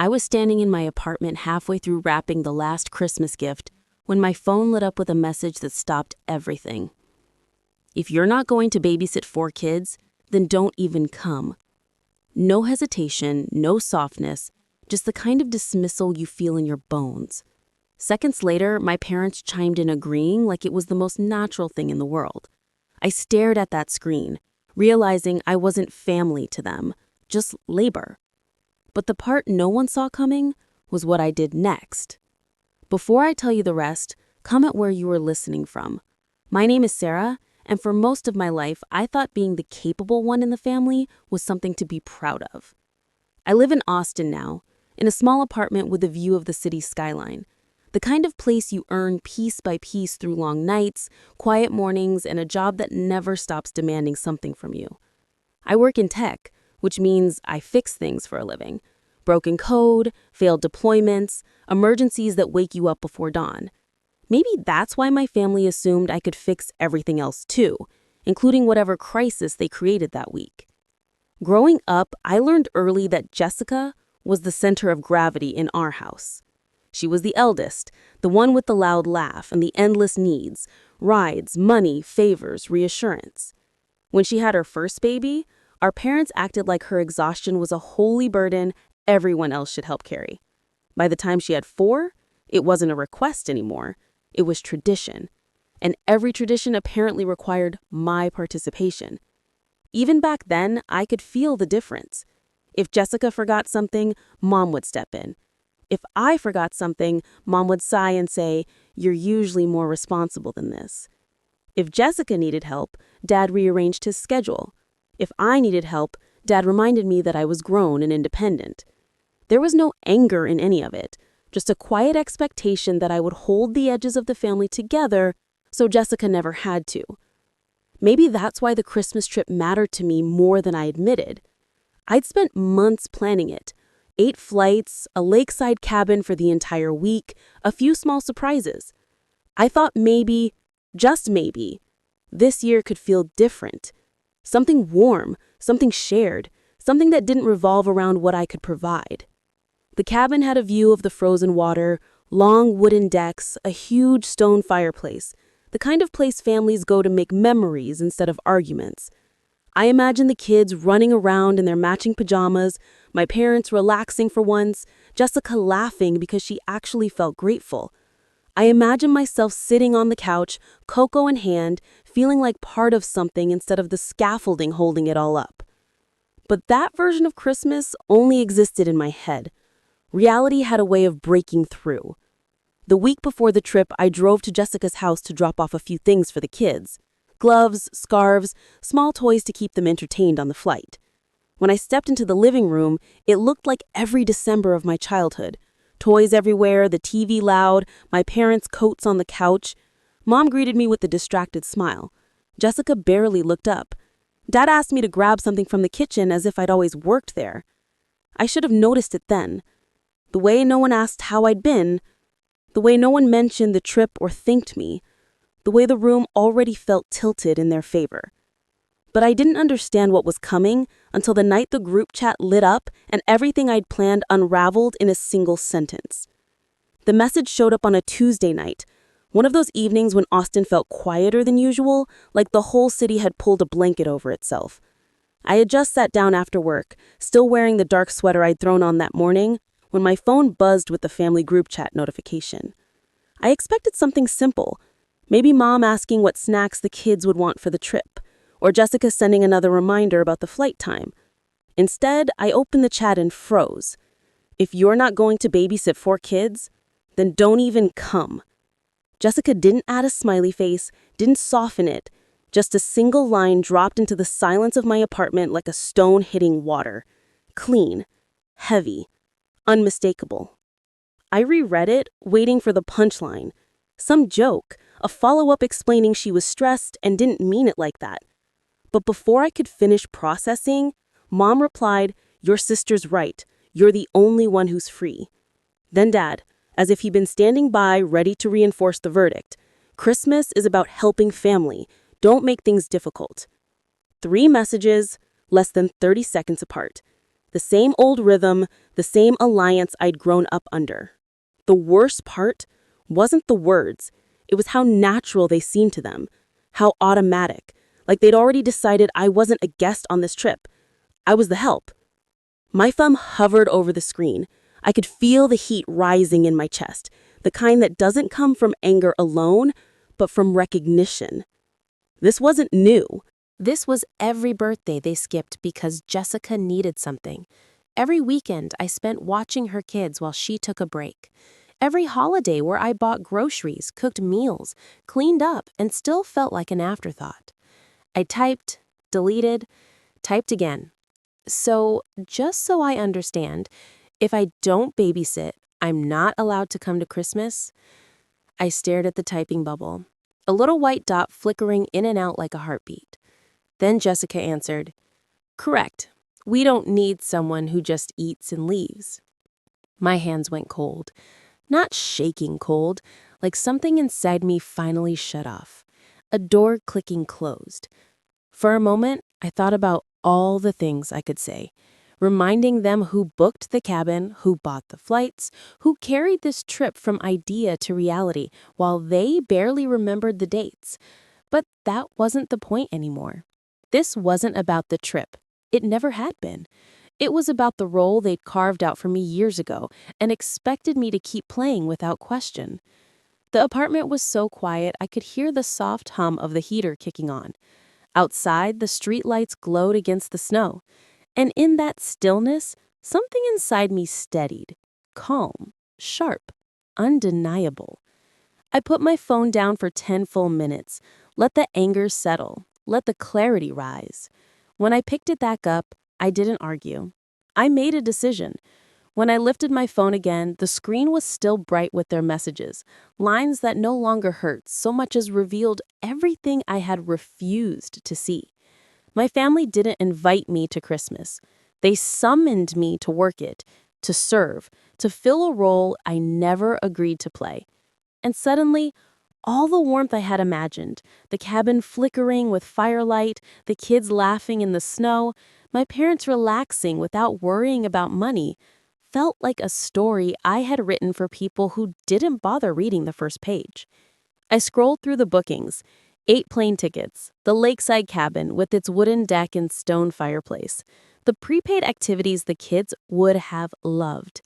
I was standing in my apartment halfway through wrapping the last Christmas gift when my phone lit up with a message that stopped everything. If you're not going to babysit 4 kids, then don't even come. No hesitation, no softness, just the kind of dismissal you feel in your bones. Seconds later, my parents chimed in agreeing like it was the most natural thing in the world. I stared at that screen, realizing I wasn't family to them, just labor. But the part no one saw coming was what I did next. Before I tell you the rest, comment where you are listening from. My name is Sarah, and for most of my life, I thought being the capable one in the family was something to be proud of. I live in Austin now, in a small apartment with a view of the city's skyline. The kind of place you earn piece by piece through long nights, quiet mornings, and a job that never stops demanding something from you. I work in tech, which means I fix things for a living. Broken code, failed deployments, emergencies that wake you up before dawn. Maybe that's why my family assumed I could fix everything else too, including whatever crisis they created that week. Growing up, I learned early that Jessica was the center of gravity in our house. She was the eldest, the one with the loud laugh and the endless needs, rides, money, favors, reassurance. When she had her first baby, our parents acted like her exhaustion was a holy burden everyone else should help carry. By the time she had 4, it wasn't a request anymore. It was tradition. And every tradition apparently required my participation. Even back then, I could feel the difference. If Jessica forgot something, Mom would step in. If I forgot something, Mom would sigh and say, "You're usually more responsible than this." If Jessica needed help, Dad rearranged his schedule. If I needed help, Dad reminded me that I was grown and independent. There was no anger in any of it, just a quiet expectation that I would hold the edges of the family together so Jessica never had to. Maybe that's why the Christmas trip mattered to me more than I admitted. I'd spent months planning it. 8 flights, a lakeside cabin for the entire week, a few small surprises. I thought maybe, just maybe, this year could feel different. Something warm, something shared, something that didn't revolve around what I could provide. The cabin had a view of the frozen water, long wooden decks, a huge stone fireplace, the kind of place families go to make memories instead of arguments. I imagined the kids running around in their matching pajamas, my parents relaxing for once, Jessica laughing because she actually felt grateful. I imagined myself sitting on the couch, cocoa in hand, feeling like part of something instead of the scaffolding holding it all up. But that version of Christmas only existed in my head. Reality had a way of breaking through. The week before the trip, I drove to Jessica's house to drop off a few things for the kids. Gloves, scarves, small toys to keep them entertained on the flight. When I stepped into the living room, it looked like every December of my childhood. Toys everywhere, the TV loud, my parents' coats on the couch. Mom greeted me with a distracted smile. Jessica barely looked up. Dad asked me to grab something from the kitchen as if I'd always worked there. I should have noticed it then. The way no one asked how I'd been, the way no one mentioned the trip or thanked me, the way the room already felt tilted in their favor. But I didn't understand what was coming until the night the group chat lit up and everything I'd planned unraveled in a single sentence. The message showed up on a Tuesday night, one of those evenings when Austin felt quieter than usual, like the whole city had pulled a blanket over itself. I had just sat down after work, still wearing the dark sweater I'd thrown on that morning, when my phone buzzed with the family group chat notification. I expected something simple, maybe Mom asking what snacks the kids would want for the trip, or Jessica sending another reminder about the flight time. Instead, I opened the chat and froze. If you're not going to babysit 4 kids, then don't even come. Jessica didn't add a smiley face, didn't soften it, just a single line dropped into the silence of my apartment like a stone hitting water. Clean, heavy, unmistakable. I reread it, waiting for the punchline. Some joke, a follow-up explaining she was stressed and didn't mean it like that. But before I could finish processing, Mom replied, "Your sister's right. You're the only one who's free." Then Dad, as if he'd been standing by, ready to reinforce the verdict. Christmas is about helping family. Don't make things difficult. 3 messages, less than 30 seconds apart. The same old rhythm, the same alliance I'd grown up under. The worst part wasn't the words, it was how natural they seemed to them, how automatic, like they'd already decided I wasn't a guest on this trip. I was the help. My thumb hovered over the screen. I could feel the heat rising in my chest, the kind that doesn't come from anger alone, but from recognition. This wasn't new. This was every birthday they skipped because Jessica needed something. Every weekend I spent watching her kids while she took a break. Every holiday where I bought groceries, cooked meals, cleaned up, and still felt like an afterthought. I typed, deleted, typed again. So, just so I understand, if I don't babysit, I'm not allowed to come to Christmas? I stared at the typing bubble, a little white dot flickering in and out like a heartbeat. Then Jessica answered, "Correct. We don't need someone who just eats and leaves." My hands went cold. Not shaking cold, like something inside me finally shut off. A door clicking closed. For a moment, I thought about all the things I could say, reminding them who booked the cabin, who bought the flights, who carried this trip from idea to reality, while they barely remembered the dates. But that wasn't the point anymore. This wasn't about the trip. It never had been. It was about the role they'd carved out for me years ago and expected me to keep playing without question. The apartment was so quiet I could hear the soft hum of the heater kicking on. Outside, the streetlights glowed against the snow. And in that stillness, something inside me steadied, calm, sharp, undeniable. I put my phone down for 10 full minutes, let the anger settle, let the clarity rise. When I picked it back up, I didn't argue. I made a decision. When I lifted my phone again, the screen was still bright with their messages, lines that no longer hurt so much as revealed everything I had refused to see. My family didn't invite me to Christmas. They summoned me to work it, to serve, to fill a role I never agreed to play. And suddenly, all the warmth I had imagined, the cabin flickering with firelight, the kids laughing in the snow, my parents relaxing without worrying about money, felt like a story I had written for people who didn't bother reading the first page. I scrolled through the bookings, 8 plane tickets, the lakeside cabin with its wooden deck and stone fireplace, the prepaid activities the kids would have loved.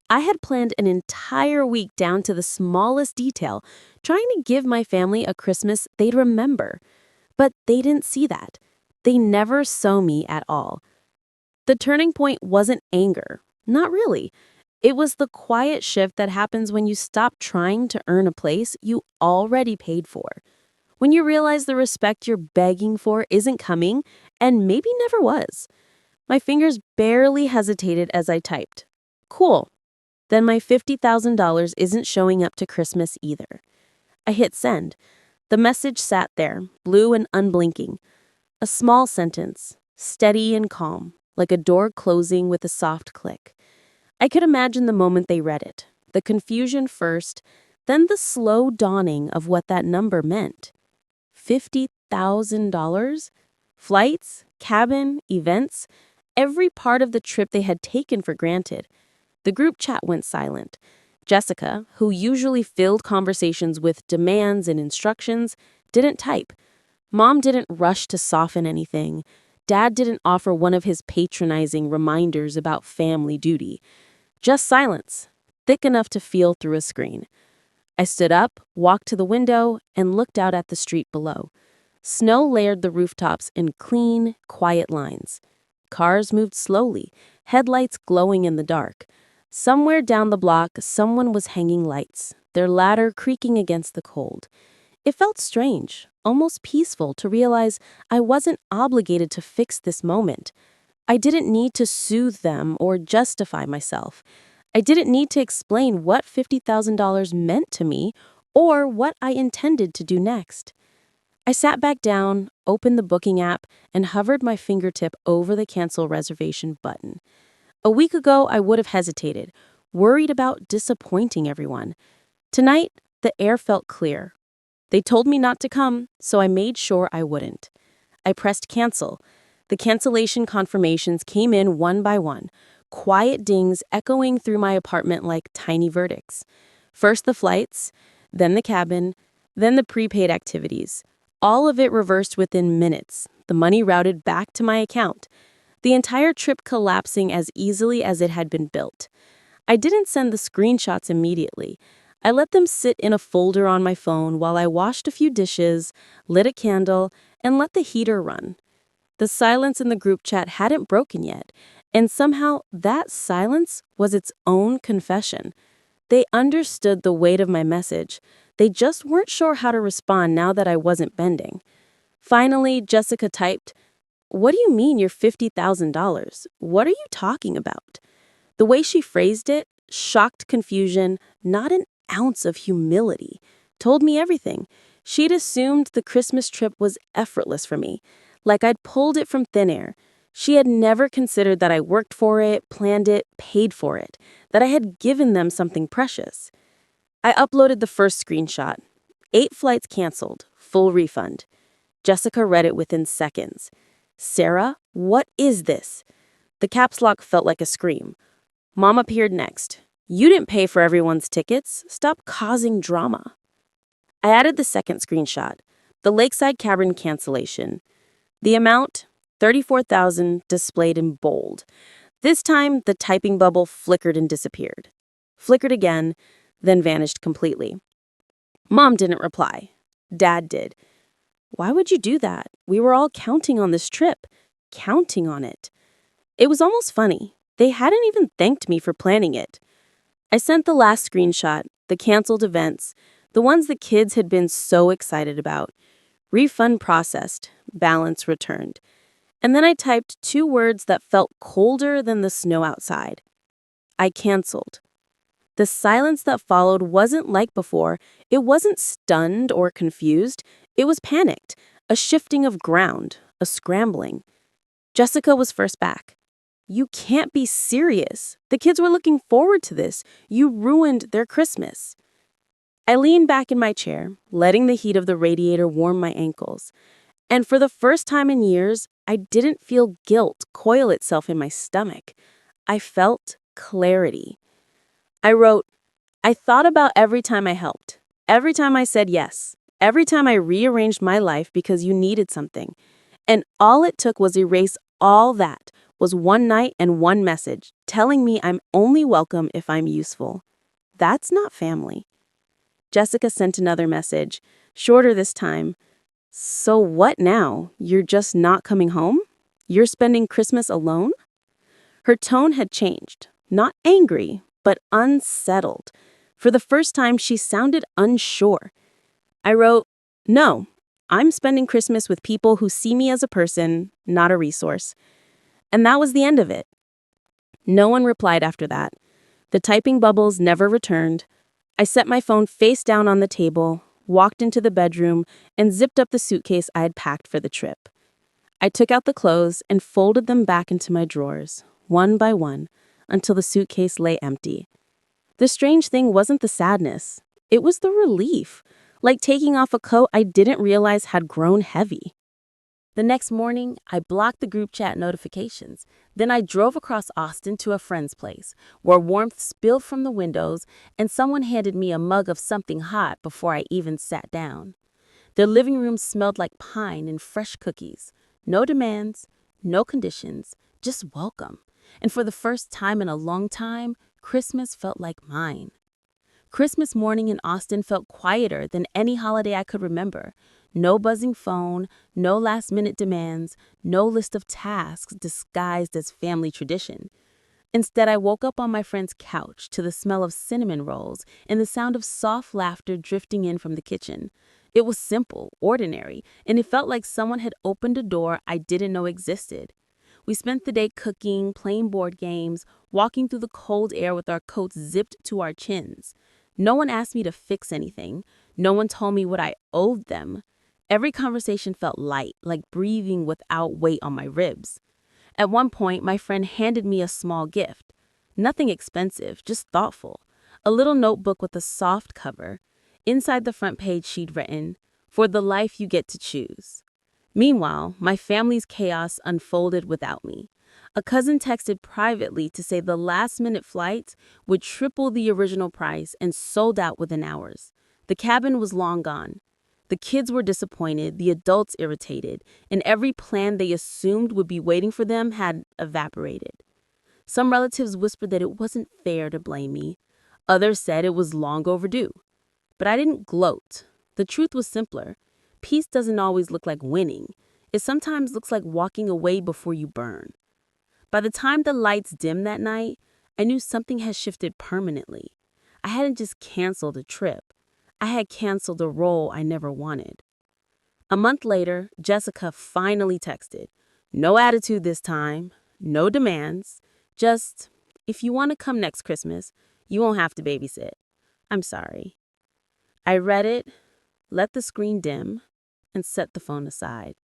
I had planned an entire week down to the smallest detail, trying to give my family a Christmas they'd remember. But they didn't see that. They never saw me at all. The turning point wasn't anger. Not really. It was the quiet shift that happens when you stop trying to earn a place you already paid for. When you realize the respect you're begging for isn't coming, and maybe never was. My fingers barely hesitated as I typed. Cool. Then my $50,000 isn't showing up to Christmas either. I hit send. The message sat there, blue and unblinking. A small sentence, steady and calm, like a door closing with a soft click. I could imagine the moment they read it, the confusion first, then the slow dawning of what that number meant. $50,000? Flights, cabin, events, every part of the trip they had taken for granted. The group chat went silent. Jessica, who usually filled conversations with demands and instructions, didn't type. Mom didn't rush to soften anything. Dad didn't offer one of his patronizing reminders about family duty. Just silence, thick enough to feel through a screen. I stood up, walked to the window, and looked out at the street below. Snow layered the rooftops in clean, quiet lines. Cars moved slowly, headlights glowing in the dark. Somewhere down the block, someone was hanging lights, their ladder creaking against the cold. It felt strange, almost peaceful to realize I wasn't obligated to fix this moment. I didn't need to soothe them or justify myself. I didn't need to explain what $50,000 meant to me or what I intended to do next. I sat back down, opened the booking app, and hovered my fingertip over the cancel reservation button. A week ago, I would have hesitated, worried about disappointing everyone. Tonight, the air felt clear. They told me not to come, so I made sure I wouldn't. I pressed cancel. The cancellation confirmations came in one by one, quiet dings echoing through my apartment like tiny verdicts. First the flights, then the cabin, then the prepaid activities. All of it reversed within minutes, the money routed back to my account, the entire trip collapsing as easily as it had been built. I didn't send the screenshots immediately. I let them sit in a folder on my phone while I washed a few dishes, lit a candle, and let the heater run. The silence in the group chat hadn't broken yet, and somehow that silence was its own confession. They understood the weight of my message. They just weren't sure how to respond now that I wasn't bending. Finally, Jessica typed, "What do you mean you're $50,000? What are you talking about?" The way she phrased it, shocked confusion, not an ounce of humility, told me everything. She'd assumed the Christmas trip was effortless for me, like I'd pulled it from thin air. She had never considered that I worked for it, planned it, paid for it, that I had given them something precious. I uploaded the first screenshot. 8 flights canceled, full refund. Jessica read it within seconds. "Sarah, what is this?" The caps lock felt like a scream. Mom appeared next. "You didn't pay for everyone's tickets. Stop causing drama." I added the second screenshot, the Lakeside Cabin cancellation. The amount, $34,000, displayed in bold. This time, the typing bubble flickered and disappeared. Flickered again, then vanished completely. Mom didn't reply. Dad did. "Why would you do that? We were all counting on this trip. Counting on it." It was almost funny. They hadn't even thanked me for planning it. I sent the last screenshot, the canceled events, the ones the kids had been so excited about. Refund processed, balance returned. And then I typed 2 words that felt colder than the snow outside. I canceled. The silence that followed wasn't like before. It wasn't stunned or confused. It was panicked, a shifting of ground, a scrambling. Jessica was first back. "You can't be serious. The kids were looking forward to this. You ruined their Christmas." I leaned back in my chair, letting the heat of the radiator warm my ankles. And for the first time in years, I didn't feel guilt coil itself in my stomach. I felt clarity. I wrote, "I thought about every time I helped, every time I said yes, every time I rearranged my life because you needed something. And all it took was erase all that, was one night and one message telling me I'm only welcome if I'm useful. That's not family." Jessica sent another message, shorter this time. "So what now? You're just not coming home? You're spending Christmas alone?" Her tone had changed, not angry, but unsettled. For the first time, she sounded unsure. I wrote, "No, I'm spending Christmas with people who see me as a person, not a resource." And that was the end of it. No one replied after that. The typing bubbles never returned. I set my phone face down on the table, walked into the bedroom, and zipped up the suitcase I had packed for the trip. I took out the clothes and folded them back into my drawers, one by one, until the suitcase lay empty. The strange thing wasn't the sadness. It was the relief, like taking off a coat I didn't realize had grown heavy. The next morning, I blocked the group chat notifications. Then I drove across Austin to a friend's place, where warmth spilled from the windows and someone handed me a mug of something hot before I even sat down. Their living room smelled like pine and fresh cookies. No demands, no conditions, just welcome. And for the first time in a long time, Christmas felt like mine. Christmas morning in Austin felt quieter than any holiday I could remember. No buzzing phone, no last-minute demands, no list of tasks disguised as family tradition. Instead, I woke up on my friend's couch to the smell of cinnamon rolls and the sound of soft laughter drifting in from the kitchen. It was simple, ordinary, and it felt like someone had opened a door I didn't know existed. We spent the day cooking, playing board games, walking through the cold air with our coats zipped to our chins. No one asked me to fix anything. No one told me what I owed them. Every conversation felt light, like breathing without weight on my ribs. At one point, my friend handed me a small gift. Nothing expensive, just thoughtful. A little notebook with a soft cover. Inside the front page, she'd written, "For the life you get to choose." Meanwhile, my family's chaos unfolded without me. A cousin texted privately to say the last-minute flight would triple the original price and sold out within hours. The cabin was long gone. The kids were disappointed, the adults irritated, and every plan they assumed would be waiting for them had evaporated. Some relatives whispered that it wasn't fair to blame me. Others said it was long overdue. But I didn't gloat. The truth was simpler. Peace doesn't always look like winning. It sometimes looks like walking away before you burn. By the time the lights dimmed that night, I knew something had shifted permanently. I hadn't just canceled a trip. I had canceled a role I never wanted. A month later, Jessica finally texted. No attitude this time, no demands, just, if you want to come next Christmas, you won't have to babysit. I'm sorry. I read it, let the screen dim, and set the phone aside.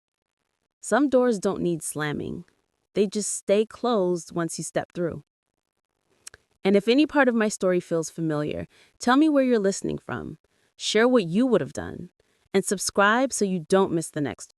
Some doors don't need slamming. They just stay closed once you step through. And if any part of my story feels familiar, tell me where you're listening from. Share what you would have done. And subscribe so you don't miss the next